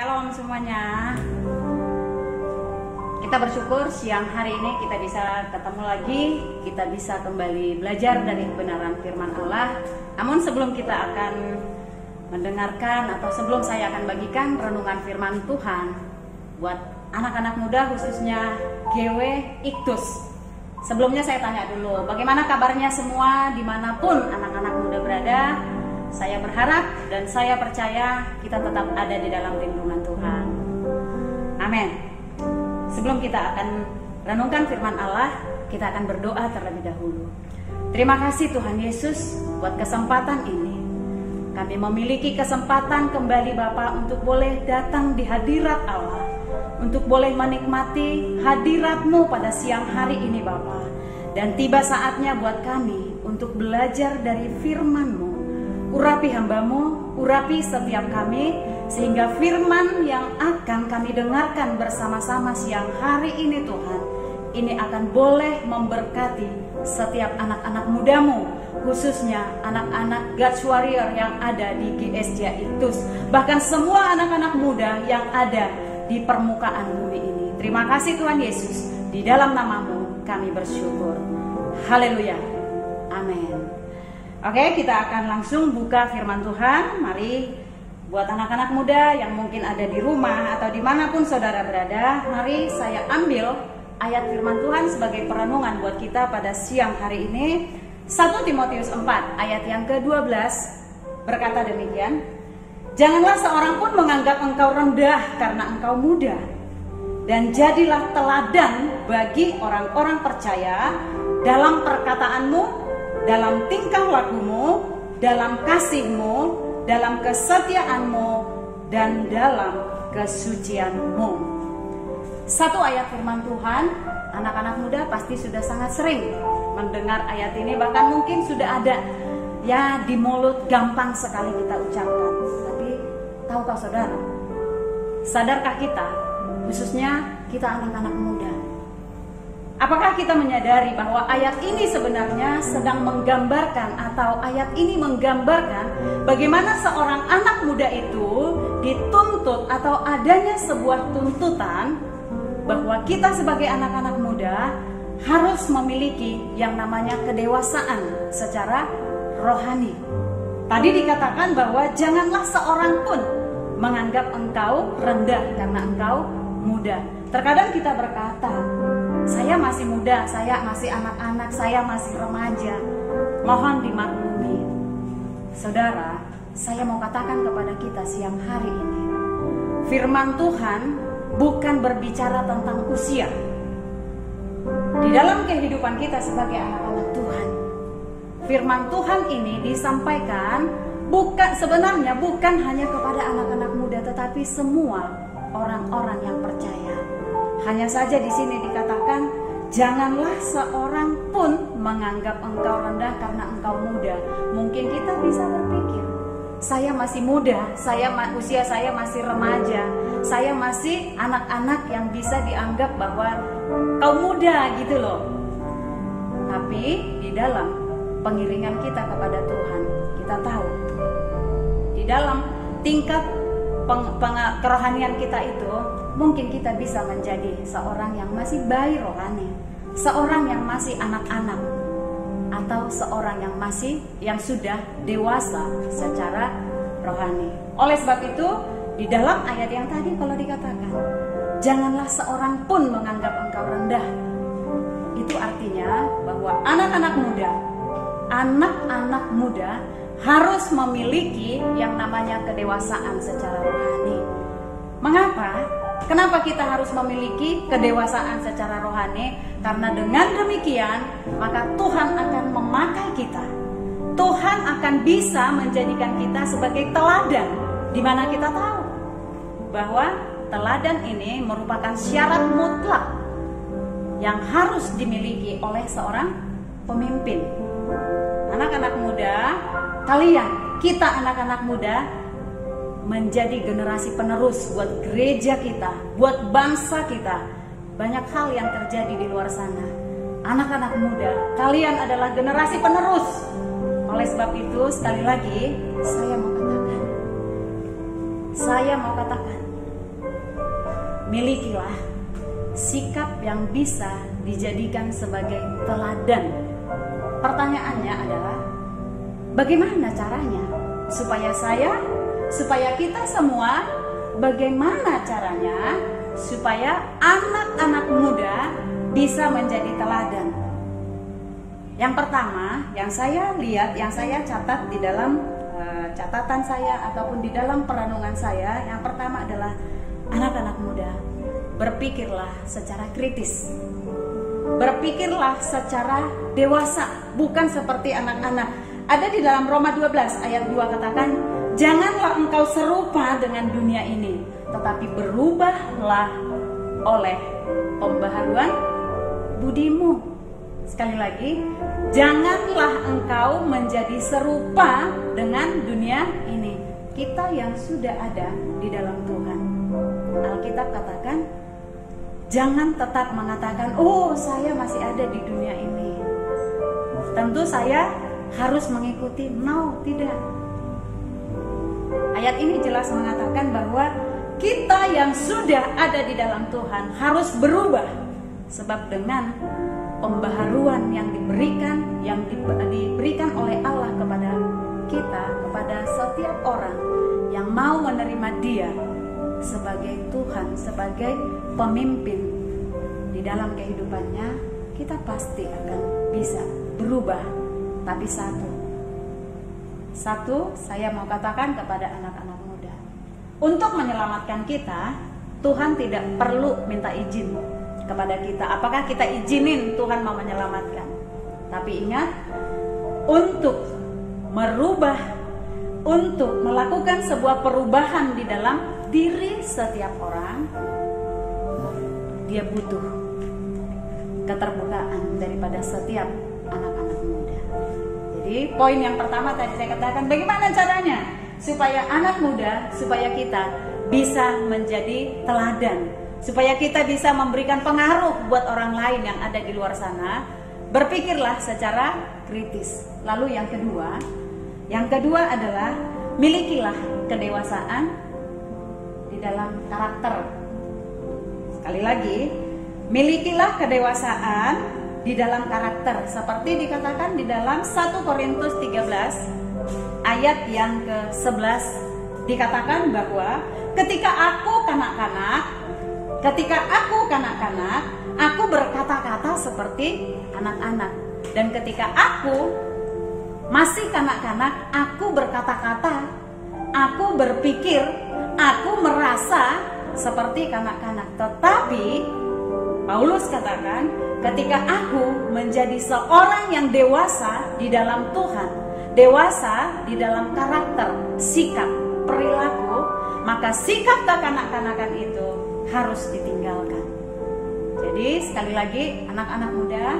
Shalom semuanya. Kita bersyukur siang hari ini kita bisa ketemu lagi, kita bisa kembali belajar dari kebenaran firman Allah. Namun sebelum kita akan mendengarkan atau sebelum saya akan bagikan renungan firman Tuhan buat anak-anak muda khususnya GW Iktus. Sebelumnya saya tanya dulu, bagaimana kabarnya semua dimanapun anak-anak muda berada? Saya berharap dan saya percaya kita tetap ada di dalam lindungan Tuhan. Amin. Sebelum kita akan renungkan firman Allah, kita akan berdoa terlebih dahulu. Terima kasih Tuhan Yesus buat kesempatan ini. Kami memiliki kesempatan kembali Bapa untuk boleh datang di hadirat Allah, untuk boleh menikmati hadirat-Mu pada siang hari ini Bapa. Dan tiba saatnya buat kami untuk belajar dari firman-Mu. Urapi hamba-Mu, urapi setiap kami, sehingga firman yang akan kami dengarkan bersama-sama siang hari ini Tuhan, ini akan boleh memberkati setiap anak-anak muda-Mu, khususnya anak-anak God's Warrior yang ada di GSJ Iktus, bahkan semua anak-anak muda yang ada di permukaan bumi ini. Terima kasih Tuhan Yesus, di dalam nama-Mu kami bersyukur. Haleluya. Amin. Oke, kita akan langsung buka firman Tuhan. Mari buat anak-anak muda yang mungkin ada di rumah atau dimanapun saudara berada, mari saya ambil ayat firman Tuhan sebagai perenungan buat kita pada siang hari ini. 1 Timotius 4 ayat yang ke-12 berkata demikian, janganlah seorang pun menganggap engkau rendah karena engkau muda, dan jadilah teladan bagi orang-orang percaya dalam perkataanmu, dalam tingkah lakumu, dalam kasihmu, dalam kesetiaanmu, dan dalam kesucianmu. Satu ayat firman Tuhan, anak-anak muda pasti sudah sangat sering mendengar ayat ini, bahkan mungkin sudah ada ya di mulut, gampang sekali kita ucapkan. Tapi tahukah saudara, sadarkah kita, khususnya kita anak-anak muda, apakah kita menyadari bahwa ayat ini sebenarnya sedang menggambarkan atau ayat ini menggambarkan bagaimana seorang anak muda itu dituntut atau adanya sebuah tuntutan bahwa kita sebagai anak-anak muda harus memiliki yang namanya kedewasaan secara rohani. Tadi dikatakan bahwa janganlah seorang pun menganggap engkau rendah karena engkau muda. Terkadang kita berkata, saya masih muda, saya masih anak-anak, saya masih remaja. Mohon dimaklumi. Saudara, saya mau katakan kepada kita siang hari ini, firman Tuhan bukan berbicara tentang usia. Di dalam kehidupan kita sebagai anak-anak Tuhan, firman Tuhan ini disampaikan sebenarnya bukan hanya kepada anak-anak muda, tetapi semua orang-orang yang percaya. Hanya saja di sini dikatakan, janganlah seorang pun menganggap engkau rendah karena engkau muda. Mungkin kita bisa berpikir, saya masih muda, usia saya masih remaja, saya masih anak-anak yang bisa dianggap bahwa kau muda gitu loh. Tapi di dalam pengiringan kita kepada Tuhan, kita tahu di dalam tingkat kerohanian kita itu, mungkin kita bisa menjadi seorang yang masih bayi rohani, seorang yang masih anak-anak, atau seorang yang sudah dewasa secara rohani. Oleh sebab itu, di dalam ayat yang tadi kalau dikatakan, janganlah seorang pun menganggap engkau rendah, itu artinya bahwa anak-anak muda harus memiliki yang namanya kedewasaan secara rohani. Mengapa? Kenapa kita harus memiliki kedewasaan secara rohani? Karena dengan demikian, maka Tuhan akan memakai kita. Tuhan akan bisa menjadikan kita sebagai teladan, di mana kita tahu bahwa teladan ini merupakan syarat mutlak yang harus dimiliki oleh seorang pemimpin. Anak-anak muda, kita anak-anak muda menjadi generasi penerus buat gereja kita, buat bangsa kita. Banyak hal yang terjadi di luar sana. Anak-anak muda, kalian adalah generasi penerus. Oleh sebab itu, sekali lagi saya mau katakan, milikilah sikap yang bisa dijadikan sebagai teladan. Pertanyaannya adalah, bagaimana caranya supaya kita semua, bagaimana caranya supaya anak-anak muda bisa menjadi teladan? Yang pertama, yang saya lihat, yang saya catat di dalam catatan saya ataupun di dalam perenungan saya, yang pertama adalah anak-anak muda, berpikirlah secara kritis. Berpikirlah secara dewasa, bukan seperti anak-anak. Ada di dalam Roma 12 ayat 2 katakan, janganlah engkau serupa dengan dunia ini, tetapi berubahlah oleh pembaharuan budimu. Sekali lagi, janganlah engkau menjadi serupa dengan dunia ini. Kita yang sudah ada di dalam Tuhan, Alkitab katakan, jangan tetap mengatakan, oh saya masih ada di dunia ini, tentu saya harus mengikuti. No, tidak. Ayat ini jelas mengatakan bahwa kita yang sudah ada di dalam Tuhan harus berubah. Sebab dengan pembaharuan yang diberikan oleh Allah kepada kita, kepada setiap orang yang mau menerima Dia sebagai Tuhan, sebagai pemimpin di dalam kehidupannya, kita pasti akan bisa berubah. Tapi satu saya mau katakan kepada anak-anak muda, untuk menyelamatkan kita, Tuhan tidak perlu minta izin kepada kita. Apakah kita izinin Tuhan mau menyelamatkan? Tapi ingat, untuk merubah, untuk melakukan sebuah perubahan di dalam diri setiap orang, dia butuh keterbukaan daripada setiap anak-anak muda. Jadi poin yang pertama tadi saya katakan, bagaimana caranya supaya anak muda, supaya kita bisa menjadi teladan, supaya kita bisa memberikan pengaruh buat orang lain yang ada di luar sana. Berpikirlah secara kritis. Lalu yang kedua adalah milikilah kedewasaan di dalam karakter. Sekali lagi, milikilah kedewasaan di dalam karakter, seperti dikatakan di dalam 1 Korintus 13 ayat yang ke-11, dikatakan bahwa ketika aku kanak-kanak, aku berkata-kata seperti anak-anak, dan ketika aku masih kanak-kanak, aku berkata-kata, aku berpikir, aku merasa seperti kanak-kanak. Tetapi Paulus katakan, ketika aku menjadi seorang yang dewasa di dalam Tuhan, dewasa di dalam karakter, sikap, perilaku, maka sikap kekanak-kanakan itu harus ditinggalkan. Jadi sekali lagi, anak-anak muda,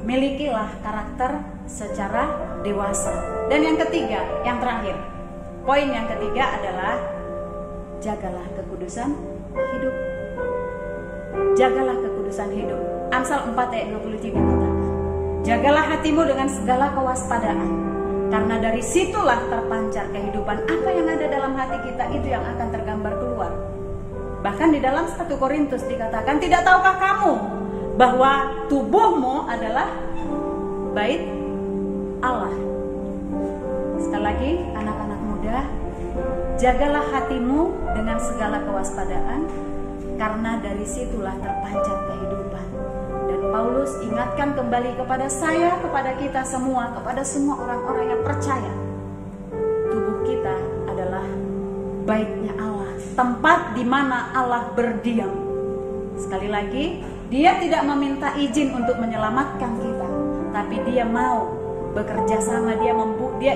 milikilah karakter secara dewasa. Dan yang ketiga, yang terakhir, poin yang ketiga adalah jagalah kekudusan hidup. Jagalah kekudusan hidup. Amsal 4 ayat 23 katakan, jagalah hatimu dengan segala kewaspadaan, karena dari situlah terpancar kehidupan. Apa yang ada dalam hati kita itu yang akan tergambar keluar. Bahkan di dalam 1 Korintus dikatakan, tidak tahukah kamu bahwa tubuhmu adalah bait Allah? Sekali lagi, anak-anak muda, jagalah hatimu dengan segala kewaspadaan, karena dari situlah terpancar kehidupan. Dan Paulus ingatkan kembali kepada saya, kepada kita semua, kepada semua orang-orang yang percaya, tubuh kita adalah baitnya Allah, tempat di mana Allah berdiam. Sekali lagi, Dia tidak meminta izin untuk menyelamatkan kita, tapi Dia mau bekerja sama. Dia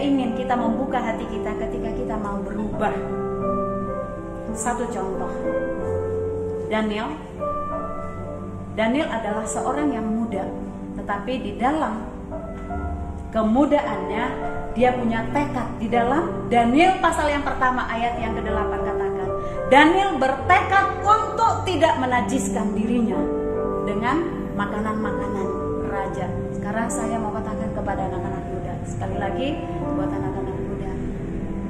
ingin kita membuka hati kita ketika kita mau berubah. Satu contoh, Daniel adalah seorang yang muda, tetapi di dalam kemudaannya dia punya tekad. Di dalam Daniel pasal yang pertama ayat yang ke-8 katakan, Daniel bertekad untuk tidak menajiskan dirinya dengan makanan-makanan raja. Sekarang saya mau katakan kepada anak-anak muda, sekali lagi buat anak-anak muda,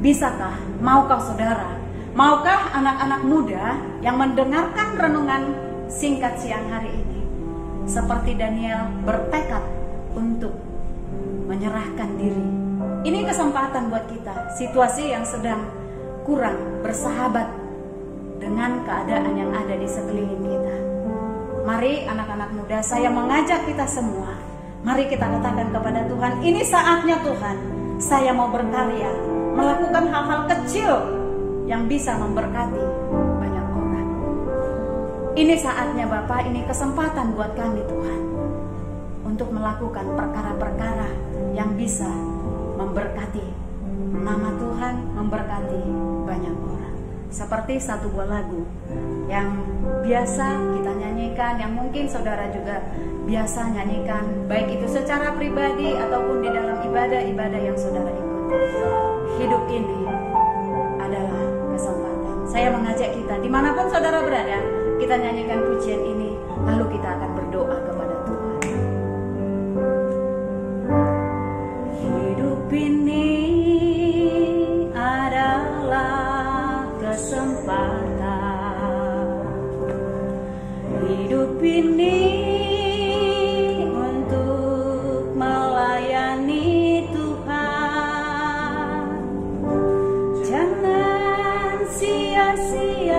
bisakah, maukah saudara Maukah anak-anak muda yang mendengarkan renungan singkat siang hari ini seperti Daniel bertekad untuk menyerahkan diri? Ini kesempatan buat kita, situasi yang sedang kurang bersahabat dengan keadaan yang ada di sekeliling kita. Mari anak-anak muda, saya mengajak kita semua, mari kita katakan kepada Tuhan, ini saatnya Tuhan, saya mau berkarya, melakukan hal-hal kecil yang bisa memberkati banyak orang. Ini saatnya Bapak, ini kesempatan buat kami Tuhan, untuk melakukan perkara-perkara yang bisa memberkati nama Tuhan, memberkati banyak orang. Seperti satu buah lagu yang biasa kita nyanyikan, yang mungkin saudara juga biasa nyanyikan, baik itu secara pribadi ataupun di dalam ibadah-ibadah yang saudara ikuti. Hidup ini adalah kesempatan. Saya mengajak kita, dimanapun saudara berada, kita nyanyikan pujian ini, lalu kita akan berdoa kepada Tuhan. Hidup ini adalah kesempatan. Hidup ini untuk melayani Tuhan. Jangan sia-siakan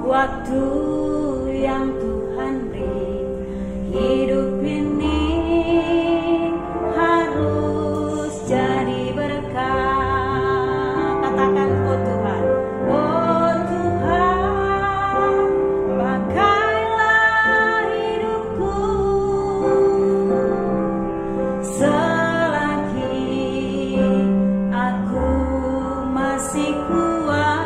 waktu yang Tuhan beri. Hidup ini harus jadi berkah. Katakan, oh Tuhan, oh Tuhan, pakailah hidupku selagi aku masih kuat.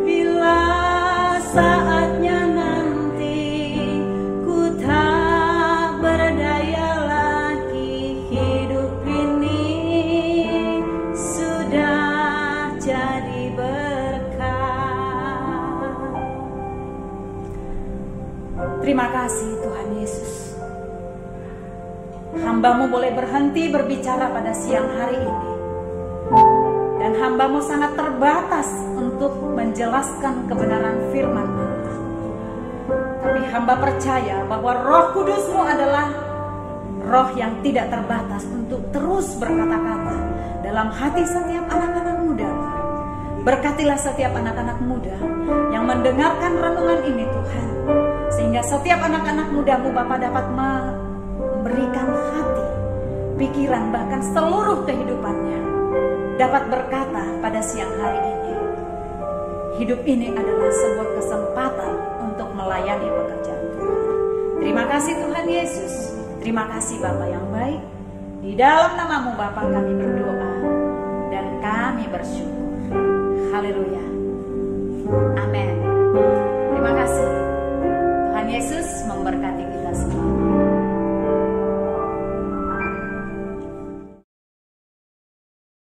Bila saatnya nanti ku tak berdaya lagi, hidup ini sudah jadi berkah. Terima kasih Tuhan Yesus. Hamba-Mu boleh berhenti berbicara pada siang hari ini. Dan hamba-Mu sangat terbatas untuk menjelaskan kebenaran firman Allah. Tapi hamba percaya bahwa Roh Kudus-Mu adalah Roh yang tidak terbatas untuk terus berkata-kata dalam hati setiap anak-anak muda. Berkatilah setiap anak-anak muda yang mendengarkan renungan ini Tuhan, sehingga setiap anak-anak muda-Mu Bapa dapat memberikan hati, pikiran, bahkan seluruh kehidupannya dapat berkata pada siang hari ini, hidup ini adalah sebuah kesempatan untuk melayani pekerjaan Tuhan. Terima kasih Tuhan Yesus. Terima kasih Bapa yang baik. Di dalam nama-Mu Bapa kami berdoa dan kami bersyukur. Haleluya. Amin. Terima kasih. Tuhan Yesus memberkati kita semua.